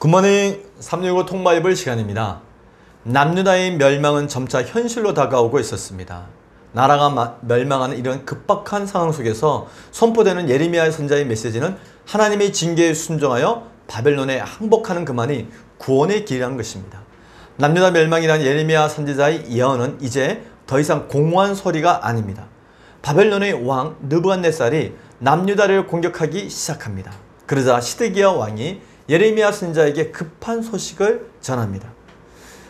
굿모닝 365 통바이블 시간입니다. 남유다의 멸망은 점차 현실로 다가오고 있었습니다. 나라가 멸망하는 이런 급박한 상황 속에서 선포되는 예레미야 선지자의 메시지는 하나님의 징계에 순종하여 바벨론에 항복하는 그만이 구원의 길이라는 것입니다. 남유다 멸망이라는 예레미야 선지자의 예언은 이제 더 이상 공허한 소리가 아닙니다. 바벨론의 왕 느부갓네살이 남유다를 공격하기 시작합니다. 그러자 시드기야 왕이 예레미야 선지자에게 급한 소식을 전합니다.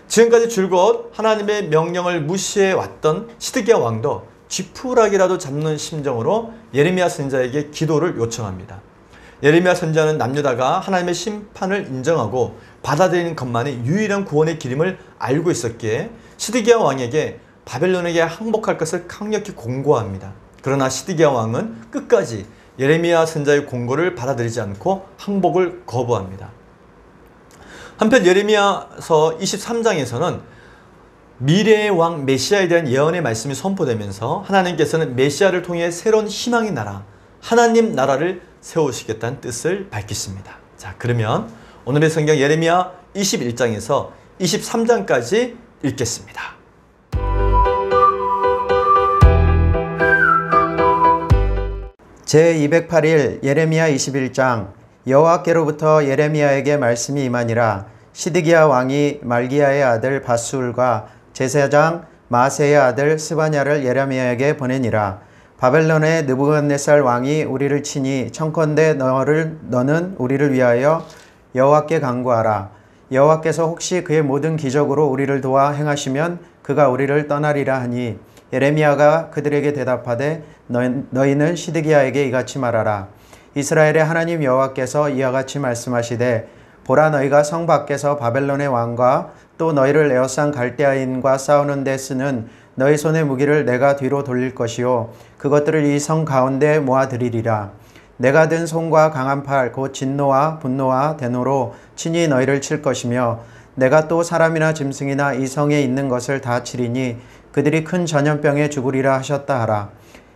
지금까지 줄곧 하나님의 명령을 무시해 왔던 시드기야 왕도 쥐푸라기라도 잡는 심정으로 예레미야 선지자에게 기도를 요청합니다. 예레미야 선지자는 남유다가 하나님의 심판을 인정하고 받아들이는 것만이 유일한 구원의 길임을 알고 있었기에 시드기야 왕에게 바벨론에게 항복할 것을 강력히 공고합니다. 그러나 시드기야 왕은 끝까지 예레미야 선지자의 공고를 받아들이지 않고 항복을 거부합니다. 한편 예레미야서 23장에서는 미래의 왕 메시아에 대한 예언의 말씀이 선포되면서 하나님께서는 메시아를 통해 새로운 희망의 나라, 하나님 나라를 세우시겠다는 뜻을 밝히십니다. 자, 그러면 오늘의 성경 예레미야 21장에서 23장까지 읽겠습니다. 제208일 예레미야 21장. 여호와께로부터 예레미야에게 말씀이 임하니라. 시드기야 왕이 말기야의 아들 밧술과 제사장 마세의 아들 스바냐를 예레미야에게 보내니라. 바벨론의 느부갓네살 왕이 우리를 치니 청컨대 너는 우리를 위하여 여호와께 간구하라. 여호와께서 혹시 그의 모든 기적으로 우리를 도와 행하시면 그가 우리를 떠나리라 하니 예레미야가 그들에게 대답하되 너희는 시드기야에게 이같이 말하라. 이스라엘의 하나님 여호와께서 이와 같이 말씀하시되 보라, 너희가 성 밖에서 바벨론의 왕과 또 너희를 에워싼 갈대아인과 싸우는 데 쓰는 너희 손의 무기를 내가 뒤로 돌릴 것이요 그것들을 이 성 가운데 모아들이리라. 내가 든 손과 강한 팔 곧 진노와 분노와 대노로 친히 너희를 칠 것이며 내가 또 사람이나 짐승이나 이 성에 있는 것을 다 치리니 그들이 큰 전염병에 죽으리라 하셨다 하라.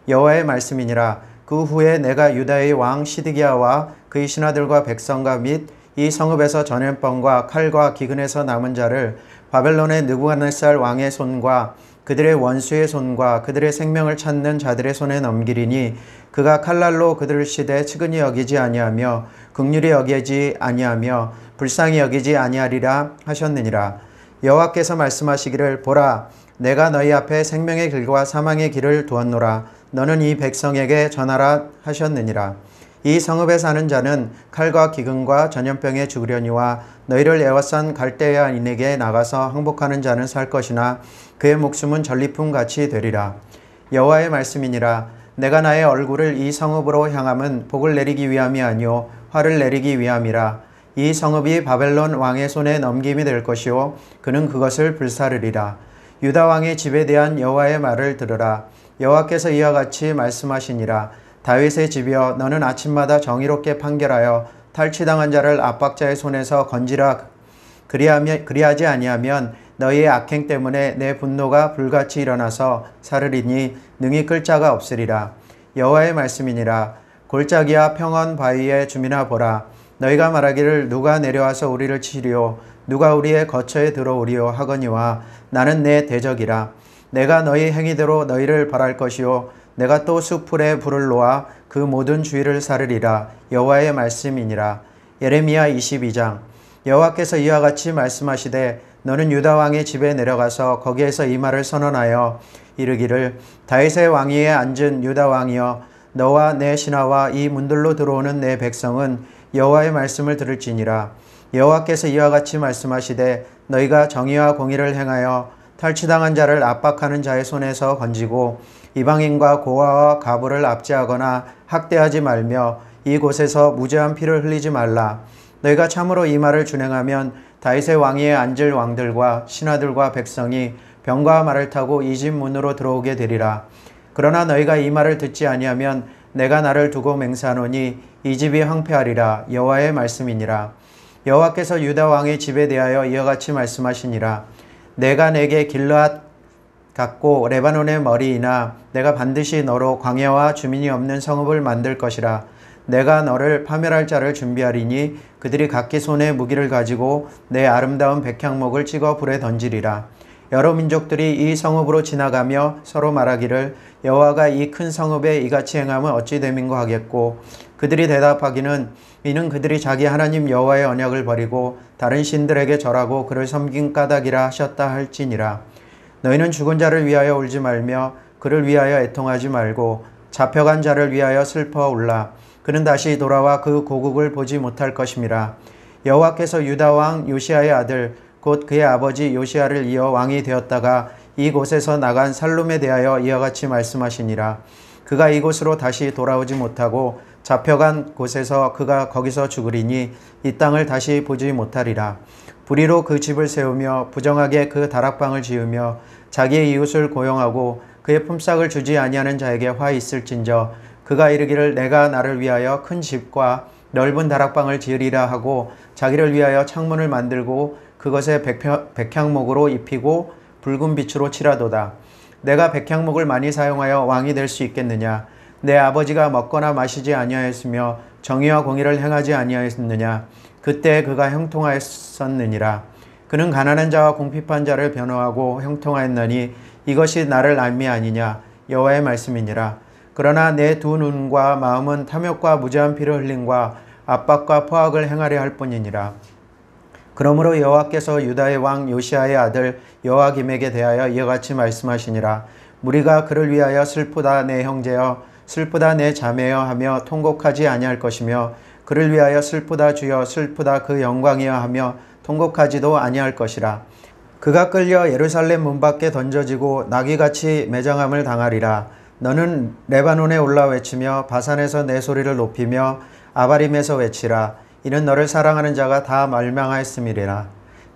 여호와의 말씀이니라. 그 후에 내가 유다의 왕 시드기야와 그의 신하들과 백성과 및 이 성읍에서 전염병과 칼과 기근에서 남은 자를 바벨론의 느부갓네살 왕의 손과 그들의 원수의 손과 그들의 생명을 찾는 자들의 손에 넘기리니 그가 칼날로 그들을 치되 측은히 여기지 아니하며 긍휼히 여기지 아니하며 불쌍히 여기지 아니하리라 하셨느니라. 여호와께서 말씀하시기를 보라, 내가 너희 앞에 생명의 길과 사망의 길을 두었노라. 너는 이 백성에게 전하라 하셨느니라. 이 성읍에 사는 자는 칼과 기근과 전염병에 죽으려니와 너희를 에워싼 갈대아인에게 나가서 항복하는 자는 살 것이나 그의 목숨은 전리품같이 되리라. 여호와의 말씀이니라. 내가 나의 얼굴을 이 성읍으로 향함은 복을 내리기 위함이 아니요 화를 내리기 위함이라. 이 성읍이 바벨론 왕의 손에 넘김이 될 것이요 그는 그것을 불사르리라. 유다 왕의 집에 대한 여호와의 말을 들으라. 여호와께서 이와 같이 말씀하시니라. 다윗의 집이여, 너는 아침마다 정의롭게 판결하여 탈취당한 자를 압박자의 손에서 건지라. 그리하지 아니하면 너희의 악행 때문에 내 분노가 불같이 일어나서 사르리니 능히 끌 자가 없으리라. 여호와의 말씀이니라. 골짜기와 평원 바위의 주민아 보라. 너희가 말하기를 누가 내려와서 우리를 치리요 누가 우리의 거처에 들어오리요 하거니와 나는 내 대적이라. 내가 너희 행위대로 너희를 벌할 것이요 내가 또 숲풀에 불을 놓아 그 모든 주위를 사르리라. 여호와의 말씀이니라. 예레미야 22장. 여호와께서 이와 같이 말씀하시되 너는 유다 왕의 집에 내려가서 거기에서 이 말을 선언하여 이르기를 다윗의 왕위에 앉은 유다 왕이여, 너와 내 신하와 이 문들로 들어오는 내 백성은 여호와의 말씀을 들을지니라. 여호와께서 이와 같이 말씀하시되 너희가 정의와 공의를 행하여 탈취당한 자를 압박하는 자의 손에서 건지고 이방인과 고아와 가부를 압제하거나 학대하지 말며 이곳에서 무죄한 피를 흘리지 말라. 너희가 참으로 이 말을 준행하면 다윗의 왕위에 앉을 왕들과 신하들과 백성이 병과 말을 타고 이 집 문으로 들어오게 되리라. 그러나 너희가 이 말을 듣지 아니하면 내가 나를 두고 맹세하노니 이 집이 황폐하리라. 여호와의 말씀이니라. 여호와께서 유다 왕의 집에 대하여 이와 같이 말씀하시니라. 내가 내게 길르앗 같고 레바논의 머리이나 내가 반드시 너로 광야와 주민이 없는 성읍을 만들 것이라. 내가 너를 파멸할 자를 준비하리니 그들이 각기 손에 무기를 가지고 내 아름다운 백향목을 찍어 불에 던지리라. 여러 민족들이 이 성읍으로 지나가며 서로 말하기를 여호와가 이 큰 성읍에 이같이 행하면 어찌 됨인고 하겠고, 그들이 대답하기는 이는 그들이 자기 하나님 여호와의 언약을 버리고 다른 신들에게 절하고 그를 섬긴 까닭이라 하셨다 할지니라. 너희는 죽은 자를 위하여 울지 말며 그를 위하여 애통하지 말고 잡혀간 자를 위하여 슬퍼 울라. 그는 다시 돌아와 그 고국을 보지 못할 것임이라. 여호와께서 유다 왕 요시아의 아들 곧 그의 아버지 요시아를 이어 왕이 되었다가 이곳에서 나간 살룸에 대하여 이와 같이 말씀하시니라. 그가 이곳으로 다시 돌아오지 못하고 잡혀간 곳에서 그가 거기서 죽으리니 이 땅을 다시 보지 못하리라. 불의로 그 집을 세우며 부정하게 그 다락방을 지으며 자기의 이웃을 고용하고 그의 품삯을 주지 아니하는 자에게 화 있을진저, 그가 이르기를 내가 나를 위하여 큰 집과 넓은 다락방을 지으리라 하고 자기를 위하여 창문을 만들고 그것에 백향목으로 입히고 붉은 빛으로 칠하도다. 내가 백향목을 많이 사용하여 왕이 될 수 있겠느냐? 내 아버지가 먹거나 마시지 아니하였으며 정의와 공의를 행하지 아니하였느냐? 그때 그가 형통하였었느니라. 그는 가난한 자와 궁핍한 자를 변호하고 형통하였나니 이것이 나를 알미 아니냐? 여호와의 말씀이니라. 그러나 내 두 눈과 마음은 탐욕과 무죄한 피를 흘림과 압박과 포악을 행하려 할 뿐이니라. 그러므로 여호와께서 유다의 왕 요시아의 아들 여호와김에게 대하여 이와 같이 말씀하시니라. 무리가 그를 위하여 슬프다 내 형제여, 슬프다 내 자매여 하며 통곡하지 아니할 것이며 그를 위하여 슬프다 주여, 슬프다 그 영광이여 하며 통곡하지도 아니할 것이라. 그가 끌려 예루살렘 문 밖에 던져지고 나귀같이 매장함을 당하리라. 너는 레바논에 올라 외치며 바산에서 내 소리를 높이며 아바림에서 외치라. 이는 너를 사랑하는 자가 다 멸망하였음이라.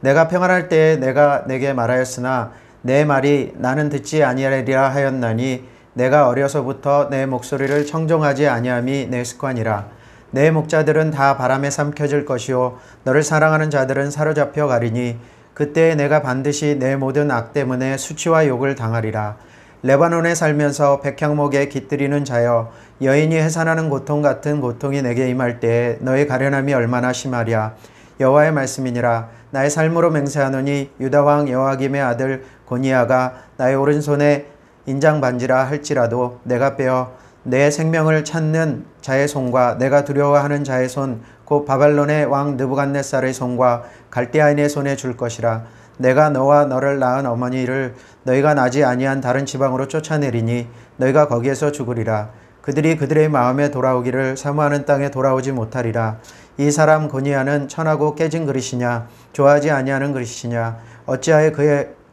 내가 평안할 때에 내가 내게 말하였으나 내 말이 나는 듣지 아니하리라 하였나니 내가 어려서부터 내 목소리를 청종하지 아니함이 내 습관이라. 내 목자들은 다 바람에 삼켜질 것이요 너를 사랑하는 자들은 사로잡혀 가리니 그때 내가 반드시 내 모든 악 때문에 수치와 욕을 당하리라. 레바논에 살면서 백향목에 깃들이는 자여, 여인이 해산하는 고통 같은 고통이 내게 임할 때에 너의 가련함이 얼마나 심하랴. 여호와의 말씀이니라. 나의 삶으로 맹세하노니 유다 왕 여호와김의 아들 고니야가 나의 오른손에 인장 반지라 할지라도 내가 빼어 내 생명을 찾는 자의 손과 내가 두려워하는 자의 손 곧 바벨론의 왕 느부갓네살의 손과 갈대아인의 손에 줄 것이라. 내가 너와 너를 낳은 어머니를 너희가 나지 아니한 다른 지방으로 쫓아내리니 너희가 거기에서 죽으리라. 그들이 그들의 마음에 돌아오기를 사모하는 땅에 돌아오지 못하리라. 이 사람 고니야는 천하고 깨진 그릇이냐? 좋아하지 아니하는 그릇이냐? 어찌하여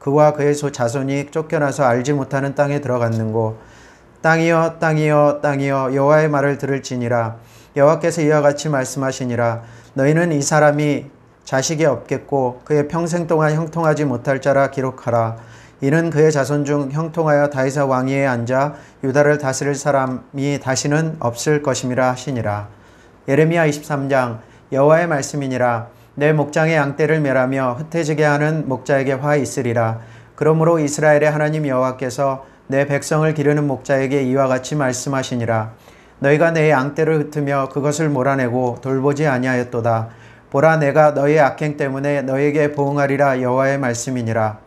그와 그의 자손이 쫓겨나서 알지 못하는 땅에 들어갔는고? 땅이여 땅이여 땅이여 여호와의 말을 들을지니라. 여호와께서 이와 같이 말씀하시니라. 너희는 이 사람이 자식이 없겠고 그의 평생 동안 형통하지 못할 자라 기록하라. 이는 그의 자손 중 형통하여 다윗의 왕위에 앉아 유다를 다스릴 사람이 다시는 없을 것임이라 하시니라. 예레미야 23장. 여호와의 말씀이니라. 내 목장의 양떼를 멸하며 흩어지게 하는 목자에게 화 있으리라. 그러므로 이스라엘의 하나님 여호와께서 내 백성을 기르는 목자에게 이와 같이 말씀하시니라. 너희가 내 양떼를 흩으며 그것을 몰아내고 돌보지 아니하였도다. 보라, 내가 너희의 악행 때문에 너희에게 보응하리라. 여호와의 말씀이니라.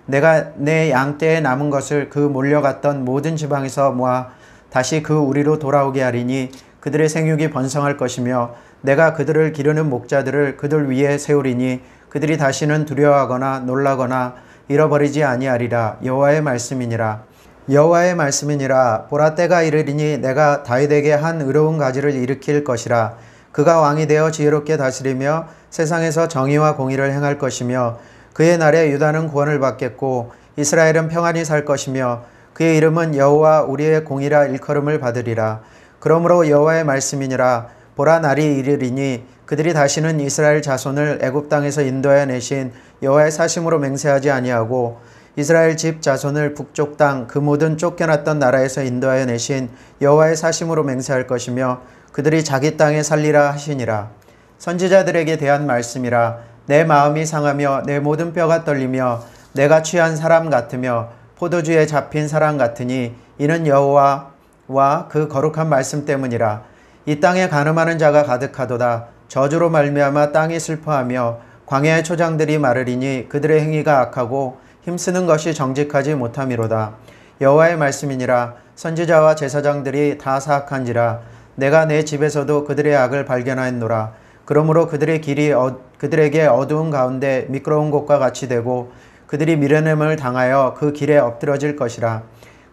내가 내 양떼에 남은 것을 그 몰려갔던 모든 지방에서 모아 다시 그 우리로 돌아오게 하리니 그들의 생육이 번성할 것이며 내가 그들을 기르는 목자들을 그들 위에 세우리니 그들이 다시는 두려워하거나 놀라거나 잃어버리지 아니하리라. 여호와의 말씀이니라. 여호와의 말씀이니라. 보라, 때가 이르리니 내가 다윗에게 한 의로운 가지를 일으킬 것이라. 그가 왕이 되어 지혜롭게 다스리며 세상에서 정의와 공의를 행할 것이며 그의 날에 유다는 구원을 받겠고 이스라엘은 평안히 살 것이며 그의 이름은 여호와 우리의 공이라 일컬음을 받으리라. 그러므로 여호와의 말씀이니라. 보라, 날이 이르리니 그들이 다시는 이스라엘 자손을 애굽 땅에서 인도하여 내신 여호와의 사심으로 맹세하지 아니하고 이스라엘 집 자손을 북쪽 땅 그 모든 쫓겨났던 나라에서 인도하여 내신 여호와의 사심으로 맹세할 것이며 그들이 자기 땅에 살리라 하시니라. 선지자들에게 대한 말씀이라. 내 마음이 상하며 내 모든 뼈가 떨리며 내가 취한 사람 같으며 포도주에 잡힌 사람 같으니 이는 여호와와 그 거룩한 말씀 때문이라. 이 땅에 간음하는 자가 가득하도다. 저주로 말미암아 땅이 슬퍼하며 광야의 초장들이 마르리니 그들의 행위가 악하고 힘쓰는 것이 정직하지 못함이로다. 여호와의 말씀이니라. 선지자와 제사장들이 다 사악한지라. 내가 내 집에서도 그들의 악을 발견하였노라. 그러므로 그들의 길이 그들에게 어두운 가운데 미끄러운 곳과 같이 되고 그들이 미련함을 당하여 그 길에 엎드러질 것이라.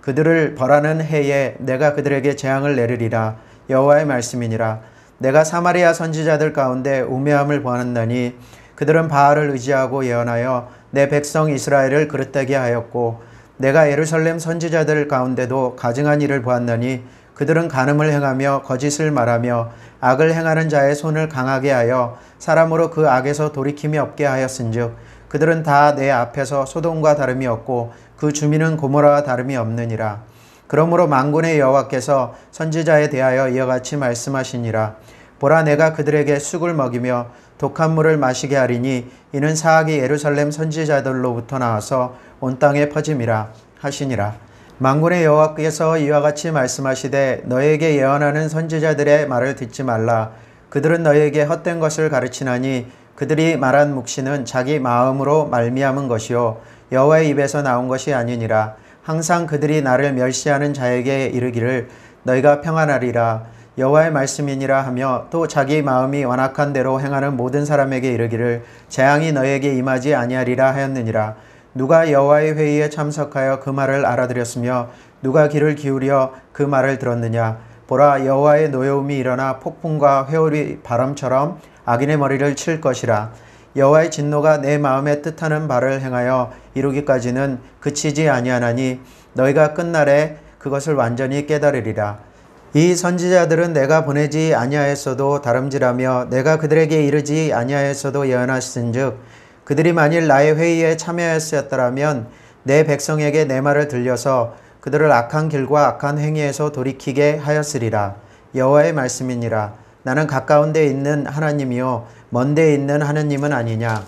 그들을 벌하는 해에 내가 그들에게 재앙을 내리리라. 여호와의 말씀이니라. 내가 사마리아 선지자들 가운데 우매함을 보았나니 그들은 바알을 의지하고 예언하여 내 백성 이스라엘을 그릇되게 하였고 내가 예루살렘 선지자들 가운데도 가증한 일을 보았나니 그들은 간음을 행하며 거짓을 말하며 악을 행하는 자의 손을 강하게 하여 사람으로 그 악에서 돌이킴이 없게 하였은즉 그들은 다 내 앞에서 소돔과 다름이 없고 그 주민은 고모라와 다름이 없느니라. 그러므로 만군의 여호와께서 선지자에 대하여 이와 같이 말씀하시니라. 보라, 내가 그들에게 쑥을 먹이며 독한 물을 마시게 하리니 이는 사악이 예루살렘 선지자들로부터 나와서 온 땅에 퍼짐이라 하시니라. 만군의 여호와께서 이와 같이 말씀하시되 너에게 예언하는 선지자들의 말을 듣지 말라. 그들은 너에게 헛된 것을 가르치나니 그들이 말한 묵시는 자기 마음으로 말미암은 것이요 여호와의 입에서 나온 것이 아니니라. 항상 그들이 나를 멸시하는 자에게 이르기를 너희가 평안하리라. 여호와의 말씀이니라 하며 또 자기 마음이 완악한 대로 행하는 모든 사람에게 이르기를 재앙이 너에게 임하지 아니하리라 하였느니라. 누가 여호와의 회의에 참석하여 그 말을 알아들었으며 누가 귀를 기울여 그 말을 들었느냐. 보라, 여호와의 노여움이 일어나 폭풍과 회오리 바람처럼 악인의 머리를 칠 것이라. 여호와의 진노가 내 마음에 뜻하는 바를 행하여 이루기까지는 그치지 아니하나니 너희가 끝날에 그것을 완전히 깨달으리라. 이 선지자들은 내가 보내지 아니하였어도 다름질하며 내가 그들에게 이르지 아니하였어도 예언하신즉 그들이 만일 나의 회의에 참여하였더라면 내 백성에게 내 말을 들려서 그들을 악한 길과 악한 행위에서 돌이키게 하였으리라. 여호와의 말씀이니라. 나는 가까운 데 있는 하나님이요 먼 데 있는 하나님은 아니냐.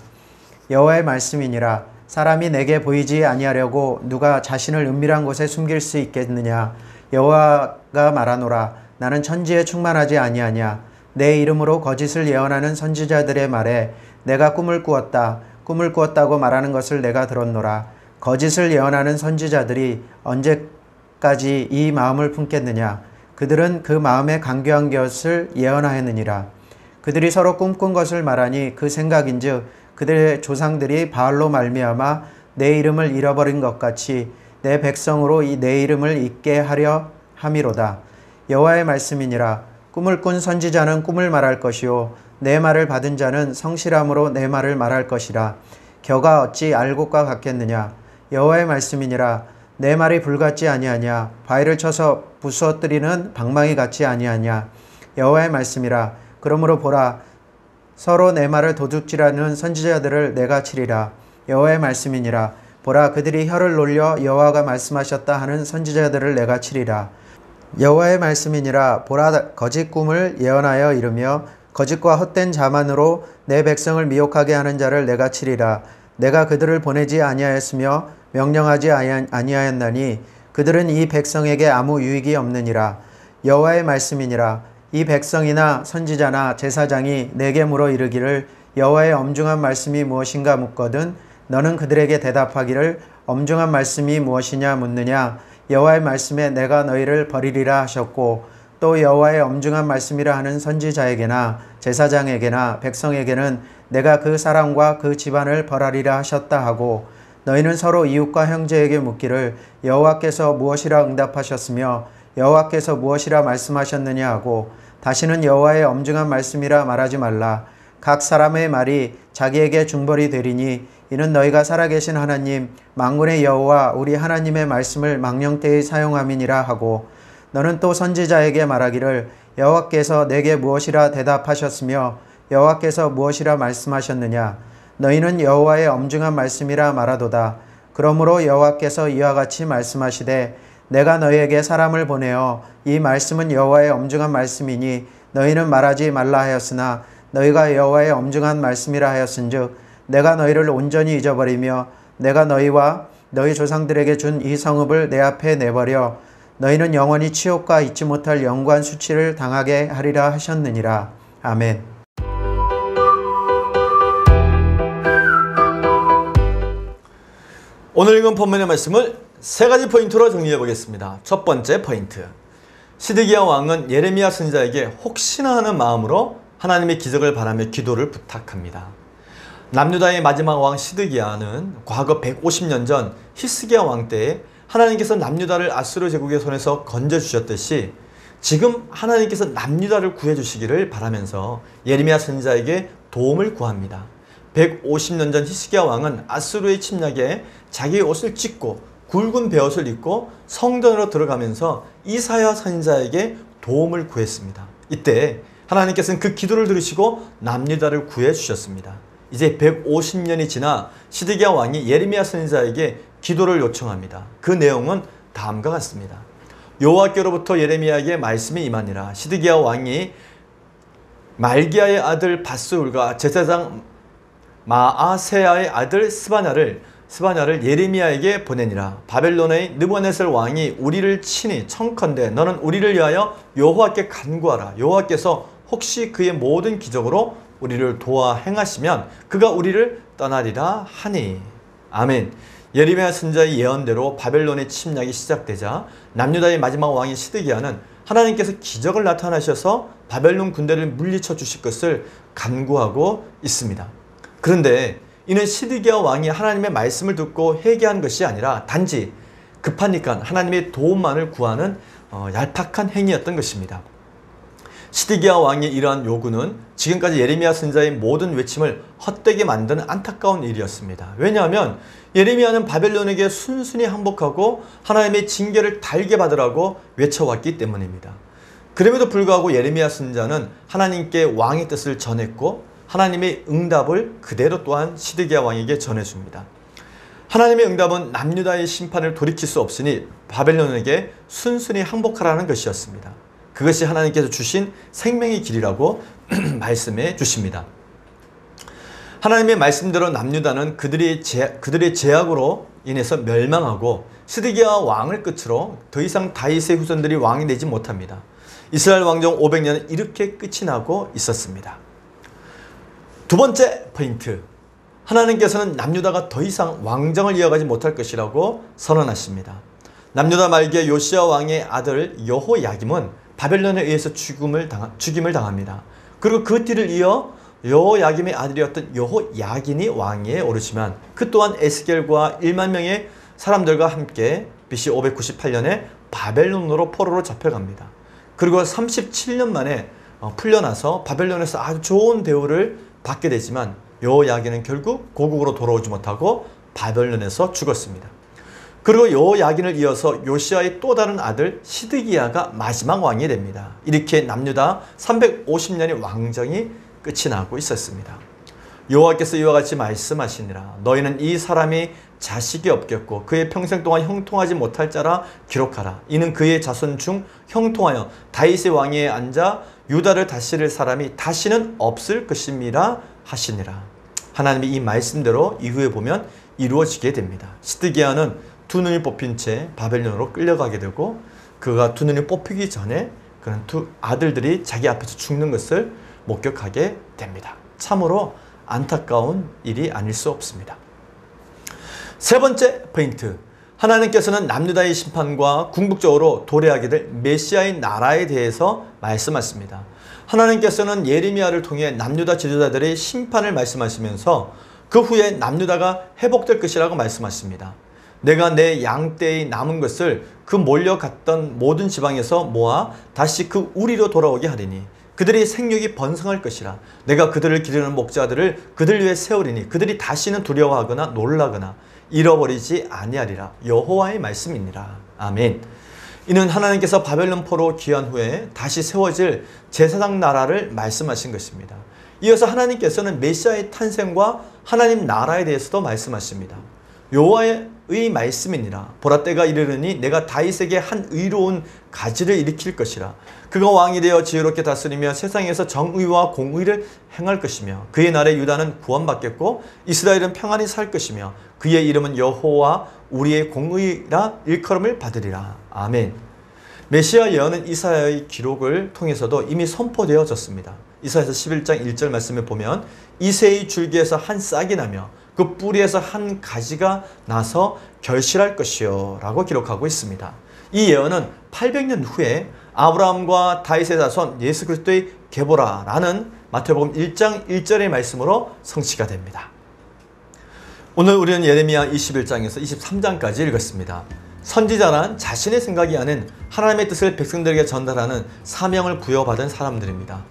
여호와의 말씀이니라. 사람이 내게 보이지 아니하려고 누가 자신을 은밀한 곳에 숨길 수 있겠느냐. 여호와가 말하노라. 나는 천지에 충만하지 아니하냐. 내 이름으로 거짓을 예언하는 선지자들의 말에 내가 꿈을 꾸었다고 말하는 것을 내가 들었노라. 거짓을 예언하는 선지자들이 언제까지 이 마음을 품겠느냐. 그들은 그 마음에 간교한 것을 예언하였느니라. 그들이 서로 꿈꾼 것을 말하니 그 생각인즉 그들의 조상들이 바알로 말미암아 내 이름을 잃어버린 것 같이 내 백성으로 이 내 이름을 잊게 하려 함이로다. 여호와의 말씀이니라. 꿈을 꾼 선지자는 꿈을 말할 것이요 내 말을 받은 자는 성실함으로 내 말을 말할 것이라. 겨가 어찌 알곡과 같겠느냐. 여호와의 말씀이니라. 내 말이 불같지 아니하냐. 바위를 쳐서 부수어뜨리는 방망이 같지 아니하냐. 여호와의 말씀이라. 그러므로 보라, 서로 내 말을 도둑질하는 선지자들을 내가 치리라. 여호와의 말씀이니라. 보라, 그들이 혀를 놀려 여호와가 말씀하셨다 하는 선지자들을 내가 치리라. 여호와의 말씀이니라. 보라, 거짓 꿈을 예언하여 이르며 거짓과 헛된 자만으로 내 백성을 미혹하게 하는 자를 내가 치리라. 내가 그들을 보내지 아니하였으며 명령하지 아니하였나니 그들은 이 백성에게 아무 유익이 없느니라. 여호와의 말씀이니라. 이 백성이나 선지자나 제사장이 내게 물어 이르기를 여호와의 엄중한 말씀이 무엇인가 묻거든 너는 그들에게 대답하기를 엄중한 말씀이 무엇이냐 묻느냐. 여호와의 말씀에 내가 너희를 버리리라 하셨고 또 여호와의 엄중한 말씀이라 하는 선지자에게나 제사장에게나 백성에게는 내가 그 사람과 그 집안을 벌하리라 하셨다 하고 너희는 서로 이웃과 형제에게 묻기를 여호와께서 무엇이라 응답하셨으며 여호와께서 무엇이라 말씀하셨느냐 하고 다시는 여호와의 엄중한 말씀이라 말하지 말라. 각 사람의 말이 자기에게 중벌이 되리니 이는 너희가 살아계신 하나님 만군의 여호와 우리 하나님의 말씀을 망령되이 사용함이니라 하고 너는 또 선지자에게 말하기를 여호와께서 내게 무엇이라 대답하셨으며 여호와께서 무엇이라 말씀하셨느냐. 너희는 여호와의 엄중한 말씀이라 말하도다. 그러므로 여호와께서 이와 같이 말씀하시되 내가 너희에게 사람을 보내어 이 말씀은 여호와의 엄중한 말씀이니 너희는 말하지 말라 하였으나 너희가 여호와의 엄중한 말씀이라 하였은즉 내가 너희를 온전히 잊어버리며 내가 너희와 너희 조상들에게 준 이 성읍을 내 앞에 내버려 너희는 영원히 치욕과 잊지 못할 영관 수치를 당하게 하리라 하셨느니라. 아멘. 오늘 읽은 본문의 말씀을 세 가지 포인트로 정리해 보겠습니다. 첫 번째 포인트. 시드기야 왕은 예레미야 선지자에게 혹시나 하는 마음으로 하나님의 기적을 바라며 기도를 부탁합니다. 남유다의 마지막 왕 시드기야는 과거 150년 전 히스기야 왕 때에 하나님께서 남유다를 아수르 제국의 손에서 건져주셨듯이 지금 하나님께서 남유다를 구해주시기를 바라면서 예레미야 선지자에게 도움을 구합니다. 150년 전 히스기야 왕은 아수르의 침략에 자기의 옷을 찢고 굵은 베옷을 입고 성전으로 들어가면서 이사야 선지자에게 도움을 구했습니다. 이때 하나님께서는 그 기도를 들으시고 남유다를 구해 주셨습니다. 이제 150년이 지나 시드기야 왕이 예레미야 선지자에게 기도를 요청합니다. 그 내용은 다음과 같습니다. 여호와께로부터 예레미야에게 말씀이 임하니라. 시드기야 왕이 말기야의 아들 밧스울과 제사장 마아세야의 아들 스바냐를 예레미야에게 보내니라. 바벨론의 느부갓네살 왕이 우리를 치니 청컨대 너는 우리를 위하여 여호와께 간구하라. 여호와께서 혹시 그의 모든 기적으로 우리를 도와 행하시면 그가 우리를 떠나리라 하니. 아멘. 예레미야 선지자의 예언대로 바벨론의 침략이 시작되자 남유다의 마지막 왕인 시드기야는 하나님께서 기적을 나타나셔서 바벨론 군대를 물리쳐 주실 것을 간구하고 있습니다. 그런데 이는 시드기야 왕이 하나님의 말씀을 듣고 회개한 것이 아니라 단지 급하니까 하나님의 도움만을 구하는 얄팍한 행위였던 것입니다. 시드기야 왕의 이러한 요구는 지금까지 예레미야 선지자의 모든 외침을 헛되게 만드는 안타까운 일이었습니다. 왜냐하면 예레미야는 바벨론에게 순순히 항복하고 하나님의 징계를 달게 받으라고 외쳐왔기 때문입니다. 그럼에도 불구하고 예레미야 선지자는 하나님께 왕의 뜻을 전했고 하나님의 응답을 그대로 또한 시드기야 왕에게 전해줍니다. 하나님의 응답은 남유다의 심판을 돌이킬 수 없으니 바벨론에게 순순히 항복하라는 것이었습니다. 그것이 하나님께서 주신 생명의 길이라고 말씀해 주십니다. 하나님의 말씀대로 남유다는 그들의 제약으로 인해서 멸망하고 시드기야 왕을 끝으로 더 이상 다윗의 후손들이 왕이 되지 못합니다. 이스라엘 왕정 500년은 이렇게 끝이 나고 있었습니다. 두 번째 포인트. 하나님께서는 남유다가 더 이상 왕정을 이어가지 못할 것이라고 선언하십니다. 남유다 말기의 요시야 왕의 아들 여호야김은 바벨론에 의해서 죽임을 당합니다. 그리고 그 뒤를 이어 여호야김의 아들이었던 여호야긴이 왕위에 오르지만 그 또한 에스겔과 1만 명의 사람들과 함께 BC 598년에 바벨론으로 포로로 잡혀갑니다. 그리고 37년 만에 풀려나서 바벨론에서 아주 좋은 대우를 받게 되지만 여호야긴은 결국 고국으로 돌아오지 못하고 바벨론에서 죽었습니다. 그리고 여호야긴을 이어서 요시야의 또 다른 아들 시드기야가 마지막 왕이 됩니다. 이렇게 남유다 350년의 왕정이 끝이 나고 있었습니다. 여호와께서 이와 같이 말씀하시니라. 너희는 이 사람이 자식이 없겠고 그의 평생 동안 형통하지 못할 자라 기록하라. 이는 그의 자손 중 형통하여 다윗의 왕위에 앉아 유다를 다스릴 사람이 다시는 없을 것임이라 하시니라. 하나님이 이 말씀대로 이후에 보면 이루어지게 됩니다. 시드기야는 두 눈이 뽑힌 채 바벨론으로 끌려가게 되고 그가 두 눈이 뽑히기 전에 그는 두 아들들이 자기 앞에서 죽는 것을 목격하게 됩니다. 참으로 안타까운 일이 아닐 수 없습니다. 세 번째 포인트. 하나님께서는 남유다의 심판과 궁극적으로 도래하게 될 메시아의 나라에 대해서 말씀하십니다. 하나님께서는 예레미야를 통해 남유다 지도자들의 심판을 말씀하시면서 그 후에 남유다가 회복될 것이라고 말씀하십니다. 내가 내 양떼의 남은 것을 그 몰려갔던 모든 지방에서 모아 다시 그 우리로 돌아오게 하리니 그들의 생육이 번성할 것이라. 내가 그들을 기르는 목자들을 그들 위에 세우리니 그들이 다시는 두려워하거나 놀라거나 잃어버리지 아니하리라. 여호와의 말씀이니라. 아멘. 이는 하나님께서 바벨론 포로 귀환 후에 다시 세워질 제사장 나라를 말씀하신 것입니다. 이어서 하나님께서는 메시아의 탄생과 하나님 나라에 대해서도 말씀하십니다. 여호와의 말씀이니라. 보라 때가 이르르니 내가 다윗에게 한 의로운 가지를 일으킬 것이라. 그가 왕이 되어 지혜롭게 다스리며 세상에서 정의와 공의를 행할 것이며 그의 날에 유다는 구원받겠고 이스라엘은 평안히 살 것이며 그의 이름은 여호와 우리의 공의라 일컬음을 받으리라. 아멘. 메시아 예언은 이사야의 기록을 통해서도 이미 선포되어졌습니다. 이사야서 11장 1절 말씀에 보면 이새의 줄기에서 한 싹이 나며 그 뿌리에서 한 가지가 나서 결실할 것이요 라고 기록하고 있습니다. 이 예언은 800년 후에 아브라함과 다윗의 자손 예수 그리스도의 계보라라는 마태복음 1장 1절의 말씀으로 성취가 됩니다. 오늘 우리는 예레미야 21장에서 23장까지 읽었습니다. 선지자란 자신의 생각이 아닌 하나님의 뜻을 백성들에게 전달하는 사명을 부여받은 사람들입니다.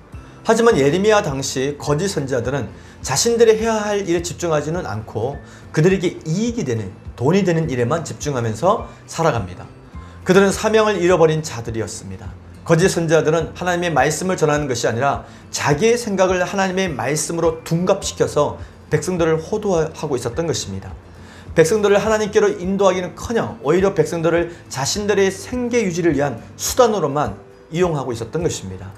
하지만 예레미야 당시 거짓 선지자들은 자신들이 해야 할 일에 집중하지는 않고 그들에게 이익이 되는, 돈이 되는 일에만 집중하면서 살아갑니다. 그들은 사명을 잃어버린 자들이었습니다. 거짓 선지자들은 하나님의 말씀을 전하는 것이 아니라 자기의 생각을 하나님의 말씀으로 둔갑시켜서 백성들을 호도하고 있었던 것입니다. 백성들을 하나님께로 인도하기는커녕 오히려 백성들을 자신들의 생계 유지를 위한 수단으로만 이용하고 있었던 것입니다.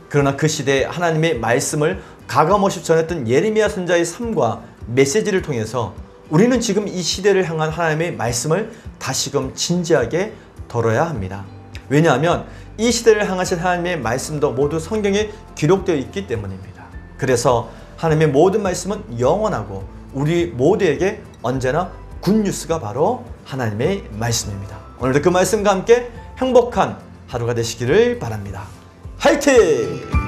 그러나 그 시대에 하나님의 말씀을 가감없이 전했던 예레미야 선지자의 삶과 메시지를 통해서 우리는 지금 이 시대를 향한 하나님의 말씀을 다시금 진지하게 들어야 합니다. 왜냐하면 이 시대를 향하신 하나님의 말씀도 모두 성경에 기록되어 있기 때문입니다. 그래서 하나님의 모든 말씀은 영원하고 우리 모두에게 언제나 굿뉴스가 바로 하나님의 말씀입니다. 오늘도 그 말씀과 함께 행복한 하루가 되시기를 바랍니다. 화이팅!